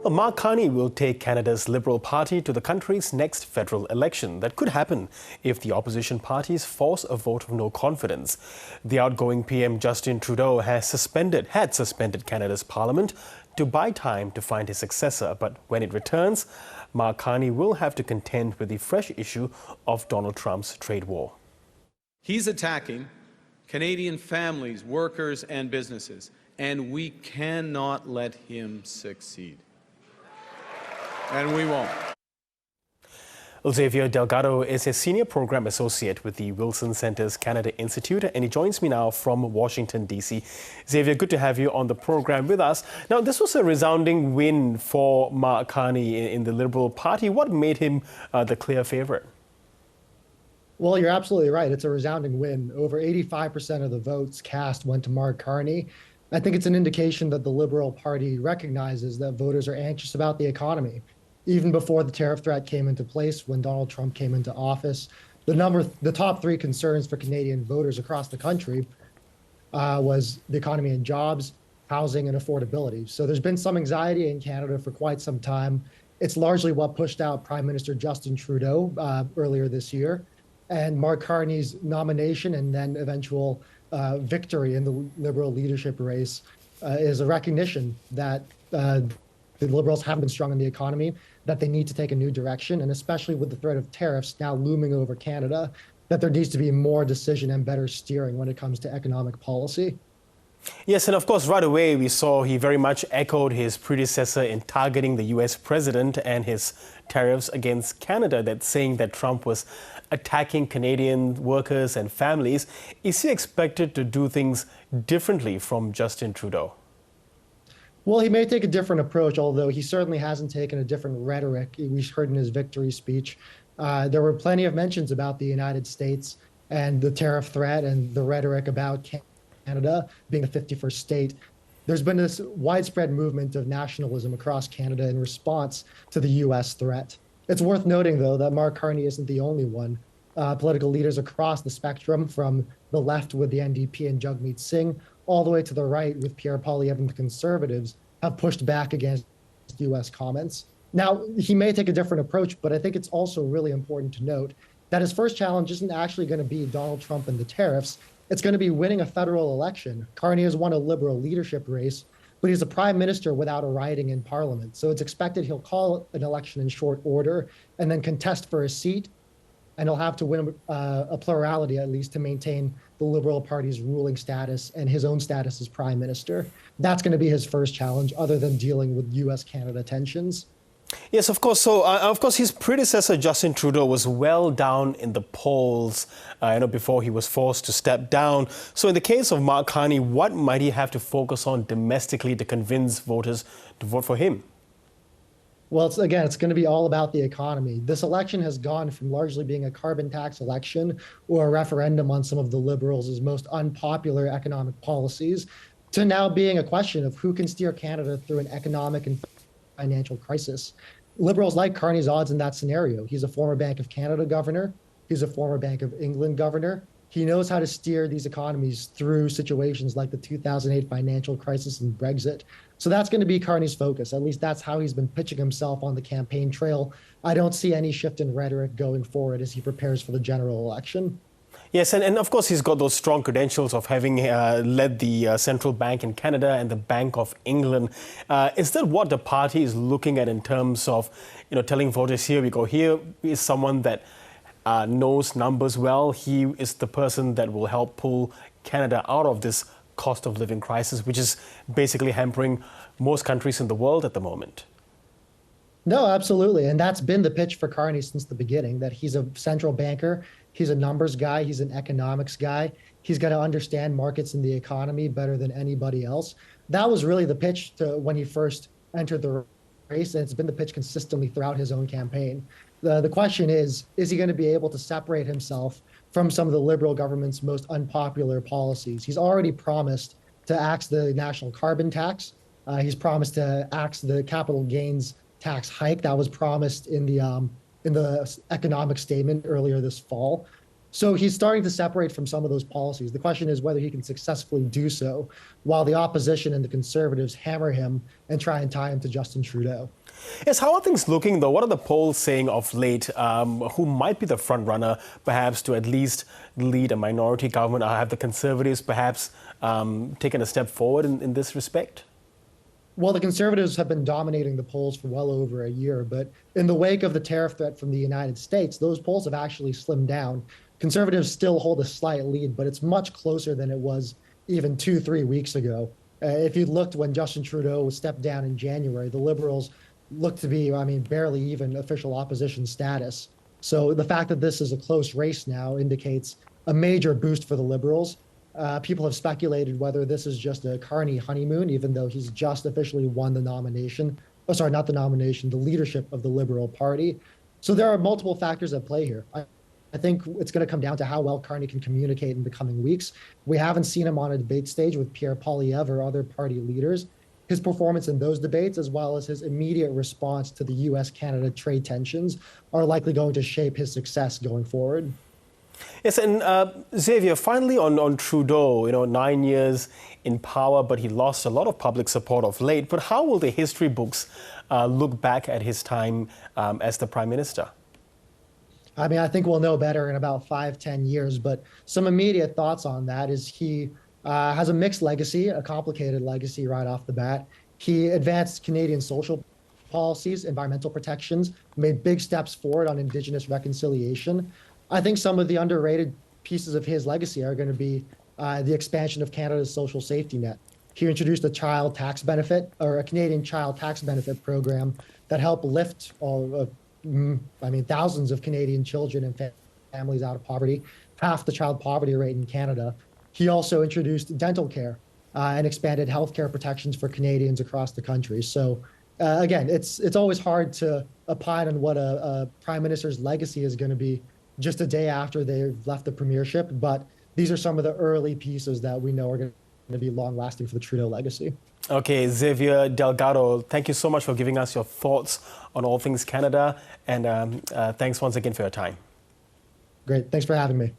Well, Mark Carney will take Canada's Liberal Party to the country's next federal election. That could happen if the opposition parties force a vote of no confidence. The outgoing PM Justin Trudeau had suspended Canada's parliament to buy time to find his successor. But when it returns, Mark Carney will have to contend with the fresh issue of Donald Trump's trade war. He's attacking Canadian families, workers, and businesses, and we cannot let him succeed. And we won't. Xavier Delgado is a senior program associate with the Wilson Center's Canada Institute, and he joins me now from Washington, D.C. Xavier, good to have you on the program with us. Now, this was a resounding win for Mark Carney in the Liberal Party. What made him the clear favorite? Well, you're absolutely right. It's a resounding win. Over 85% of the votes cast went to Mark Carney. I think it's an indication that the Liberal Party recognizes that voters are anxious about the economy. Even before the tariff threat came into place, when Donald Trump came into office, the top three concerns for Canadian voters across the country was the economy and jobs, housing, and affordability. So there's been some anxiety in Canada for quite some time. It's largely what pushed out Prime Minister Justin Trudeau earlier this year. And Mark Carney's nomination and then eventual victory in the Liberal leadership race is a recognition that the Liberals haven't been strong in the economy, that they need to take a new direction, and especially with the threat of tariffs now looming over Canada, that there needs to be more decision and better steering when it comes to economic policy. Yes, and of course, right away, we saw he very much echoed his predecessor in targeting the U.S. president and his tariffs against Canada, that saying that Trump was attacking Canadian workers and families. Is he expected to do things differently from Justin Trudeau? Well, he may take a different approach, although he certainly hasn't taken a different rhetoric. We heard in his victory speech. There were plenty of mentions about the United States and the tariff threat and the rhetoric about Canada being the 51st state. There's been this widespread movement of nationalism across Canada in response to the U.S. threat. It's worth noting, though, that Mark Carney isn't the only one. Political leaders across the spectrum, from the left with the NDP and Jagmeet Singh, all the way to the right with Pierre Poilievre and the Conservatives, have pushed back against U.S. comments. Now, he may take a different approach, but I think it's also really important to note that his first challenge isn't actually going to be Donald Trump and the tariffs. It's going to be winning a federal election. Carney has won a Liberal leadership race, but he's a prime minister without a riding in parliament. So it's expected he'll call an election in short order and then contest for a seat. And he'll have to win a plurality, at least, to maintain the Liberal Party's ruling status and his own status as prime minister. That's going to be his first challenge, other than dealing with U.S.-Canada tensions. Yes, of course. So, of course, his predecessor, Justin Trudeau, was well down in the polls before he was forced to step down. So in the case of Mark Carney, what might he have to focus on domestically to convince voters to vote for him? Well, it's going to be all about the economy. This election has gone from largely being a carbon tax election or a referendum on some of the Liberals' most unpopular economic policies to now being a question of who can steer Canada through an economic and financial crisis. Liberals like Carney's odds in that scenario. He's a former Bank of Canada governor. He's a former Bank of England governor. He knows how to steer these economies through situations like the 2008 financial crisis and Brexit. So that's going to be Carney's focus. At least that's how he's been pitching himself on the campaign trail. I don't see any shift in rhetoric going forward as he prepares for the general election. Yes, and of course he's got those strong credentials of having led the central bank in Canada and the Bank of England. Is that what the party is looking at in terms of, telling voters, here we go, here is someone that knows numbers well. He is the person that will help pull Canada out of this cost of living crisis, which is basically hampering most countries in the world at the moment? No, absolutely. And that's been the pitch for Carney since the beginning, that he's a central banker. He's a numbers guy. He's an economics guy. He's got to understand markets and the economy better than anybody else. That was really the pitch when he first entered the race, and it's been the pitch consistently throughout his own campaign. The question is he going to be able to separate himself from some of the Liberal government's most unpopular policies? He's already promised to axe the national carbon tax. He's promised to axe the capital gains tax hike that was promised in the economic statement earlier this fall. So he's starting to separate from some of those policies. The question is whether he can successfully do so while the opposition and the Conservatives hammer him and try and tie him to Justin Trudeau. Yes, how are things looking, though? What are the polls saying of late? Who might be the front runner, perhaps, to at least lead a minority government? Have the Conservatives perhaps taken a step forward in this respect? Well, the Conservatives have been dominating the polls for well over a year, but in the wake of the tariff threat from the United States, those polls have actually slimmed down. Conservatives still hold a slight lead, but it's much closer than it was even 2-3 weeks ago. If you looked when Justin Trudeau stepped down in January, the Liberals looked to be, barely even official opposition status. So the fact that this is a close race now indicates a major boost for the Liberals. People have speculated whether this is just a Carney honeymoon, even though he's just officially won the nomination. Oh, sorry, not the nomination, the leadership of the Liberal Party. So there are multiple factors at play here. I think it's going to come down to how well Carney can communicate in the coming weeks. We haven't seen him on a debate stage with Pierre Poilievre or other party leaders. His performance in those debates, as well as his immediate response to the U.S.-Canada trade tensions, are likely going to shape his success going forward. Yes, and Xavier, finally on Trudeau, 9 years in power, but he lost a lot of public support of late. But how will the history books look back at his time as the Prime Minister? I think we'll know better in about 5-10 years, but some immediate thoughts on that is he has a mixed legacy, a complicated legacy right off the bat. He advanced Canadian social policies, environmental protections, made big steps forward on Indigenous reconciliation. I think some of the underrated pieces of his legacy are going to be the expansion of Canada's social safety net. He introduced a child tax benefit, or a Canadian child tax benefit program that helped lift thousands of Canadian children and families out of poverty, half the child poverty rate in Canada. He also introduced dental care and expanded healthcare protections for Canadians across the country. So again, it's always hard to opine on what a prime minister's legacy is going to be just a day after they've left the premiership, but these are some of the early pieces that we know are going to be long-lasting for the Trudeau legacy. Okay, Xavier Delgado, thank you so much for giving us your thoughts on all things Canada, and thanks once again for your time. Great. Thanks for having me.